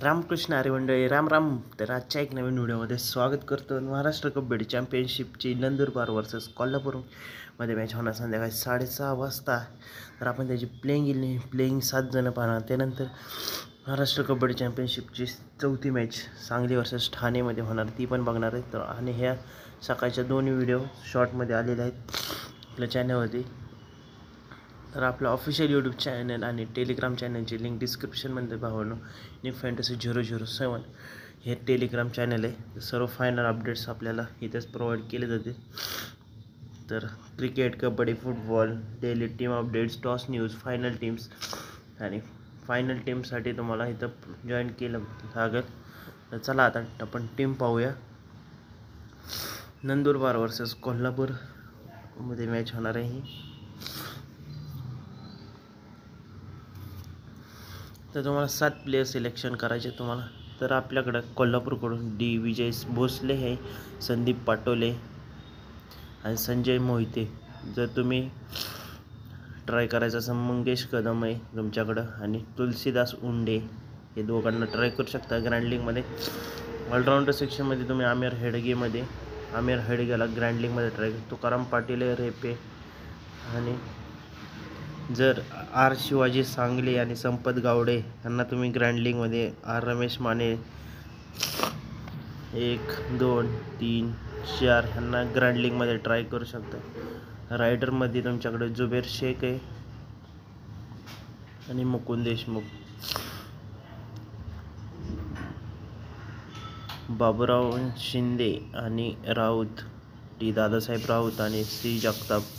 रामकृष्ण हरी मंडळी, राम राम. तर आजच्या एक नवीन व्हिडिओमध्ये स्वागत करतो. महाराष्ट्र कबड्डी चॅम्पियनशिपची नंदुरबार वर्सेस कोल्हापूरमध्ये मॅच होणार संध्याकाळी 6:30 वाजता. तर आपण त्याची प्लेइंग 7 जण पाहणार. त्यानंतर महाराष्ट्र कबड्डी चॅम्पियनशिपची 4थी मॅच सांगली वर्सेस ठाणेमध्ये होणार, ती पण बघणार आहे. तर आणि ह्या सकाळच्या दोन्ही व्हिडिओ शॉर्टमध्ये आलेले आहेत आपल्या चॅनलवरती. तर आपलं ऑफिशियल यूट्यूब चॅनल आणि टेलिग्राम चॅनलची लिंक डिस्क्रिप्शनमध्ये भावांनो. निक फॅन्टसी 007 हे टेलिग्राम चॅनल आहे. सर्व फायनल अपडेट्स आपल्याला इथेच प्रोव्हाइड केले जाते. तर cricket, kabaddi, football, daily team updates, toss news, final teams आणि फायनल टीमसाठी तुम्हाला इथं जॉईन केलं लागेल. तर चला आता आपण टीम पाहूया. नंदुरबार वर्सेस कोल्हापूरमध्ये मॅच होणार आहे ही. तर तुम्हाला 7 प्लेयर सिलेक्शन करायचे तुम्हाला. तर आपल्याकडं कोल्हापूरकडून विजय भोसले आहे, संदीप पाटोले आणि संजय मोहिते. जर तुम्ही ट्राय करायचं असेल मंगेश कदम आहे तुमच्याकडं आणि तुलसीदास उंडे, हे दोघांना ट्राय करू शकता ग्रँड लीगमध्ये. ऑलराऊंडर सेक्शनमध्ये तुम्ही आमिर हेडगेला ग्रँड लीगमध्ये ट्राय करतो. तुकाराम पाटील, रेपे आणि जर आर शिवाजी सांगली आणि संपत गावडे यांना तुम्ही ग्रँड लीगमध्ये, आर रमेश माने 1, 2, 3, 4 ह्यांना ग्रँड लीगमध्ये ट्राय करू शकता. रायडरमध्ये तुमच्याकडे जुबेर शेख आहे आणि मुकुंद देशमुख. बाबूराव शिंदे आणि राऊत, टी दादासाहेब राऊत आणि सी जगताप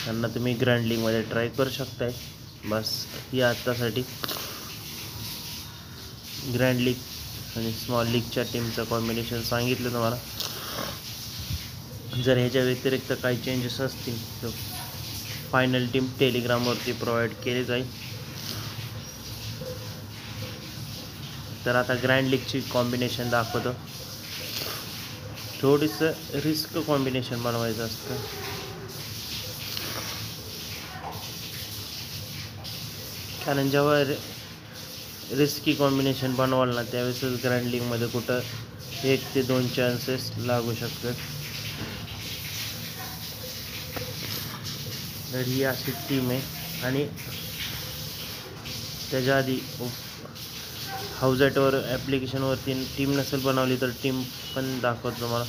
यांना तुम्ही ग्रँड लीगमध्ये ट्राय करू शकताय. बस ही आत्तासाठी ग्रँड लीग आणि स्मॉल लीगच्या टीमचं कॉम्बिनेशन सांगितलं तुम्हाला. जर ह्याच्या व्यतिरिक्त काही चेंजेस असतील तर फायनल टीम टेलिग्रामवरती प्रोव्हाइड केली जाईल. तर आता ग्रँड लीगची कॉम्बिनेशन दाखवतो. थोडंसं रिस्क कॉम्बिनेशन बनवायचं असतं. कारण जेव्हा रिस्की कॉम्बिनेशन बनवाल ना, त्यावेळेसच ग्रँड लीगमध्ये कुठं 1 ते 2 चान्सेस लागू शकतात. तर ही अशी टीम आहे. आणि त्याच्या आधी हाऊजॅटवर ॲप्लिकेशनवरती टीम नसेल बनवली तर टीम पण दाखवतो तुम्हाला.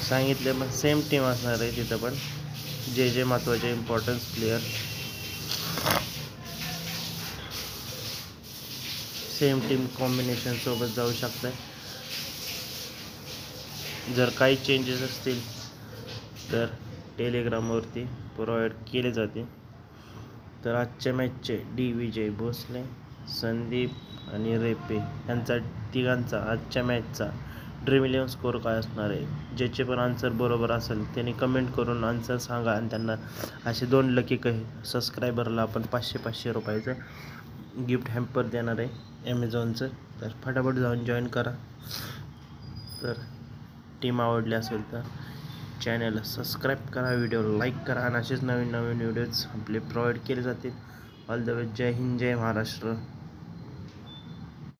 सांगितले मग सेम टीम असणार आहे तिथं पण. जे महत्त्वाचे importance player same team combination सोबत जाऊ शकताय. जर काही चेंजेस असतील तर टेलिग्रामवरती प्रोव्हाइड केले जाते. तर आजच्या मॅचचे विजय भोसले, संदीप आणि रेपे यांचा तिघांचा आजच्या मॅचचा ड्रीम 11 स्कोअर काय असणार आहे. ज्याचे पण आन्सर बरोबर असेल त्यांनी कमेंट करून आन्सर सांगा आणि त्यांना असे 2 लकी सबस्क्रायबरला आपण 500 रुपयाचं गिफ्ट हॅम्पर देणार आहे ॲमेझॉनचं. तर फटाफट जाऊन जॉईन करा. तर टीम आवडली असेल तर चॅनलला सबस्क्राईब करा, व्हिडिओ लाईक करा आणि असेच नवीन व्हिडिओज आपले प्रोव्हाइड केले जातील. All the way. जय हिंद, जय महाराष्ट्र.